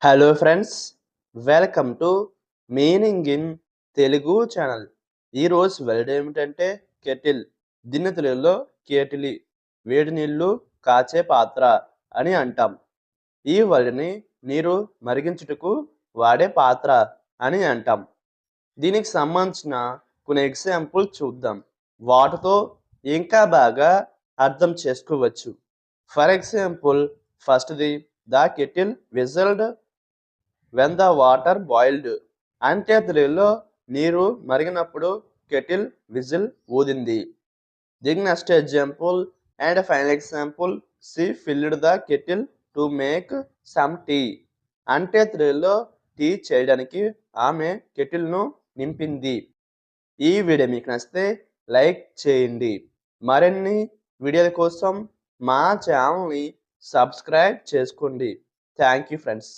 Hello friends, welcome to meaning in Telugu channel. ఈరోజు word ఏమిటంటే kettle. దీన్ని తెలుగులో కేటిలి, వేడి నీళ్ళు కాచే పాత్ర అని అంటాం. ఈ వర్డ్ని నీరు మరిగించుటకు వాడే పాత్ర అని అంటాం. దీనికి సంబంధించిన కొన్ని ఎగ్జాంపుల్ చూద్దాం. వాటితో ఇంకా బాగా అర్థం చేసుకోవచ్చు. ఫర్ ఎగ్జాంపుల్, ఫస్ట్ది the kettle whistled when the water boiled. అంటే తెలుగులో నీరు మరిగినప్పుడు కెటిల్ విజిల్ ఊదింది. The next example and final example, she filled the kettle to make some tea. అంటే తెలుగులో టీ చేయడానికి ఆమె కెటిల్ను నింపింది. ఈ వీడియో మీకు నచ్చితే లైక్ చేయండి. మరిన్ని వీడియోల కోసం మా ఛానల్ని సబ్స్క్రైబ్ చేసుకోండి. Thank you friends.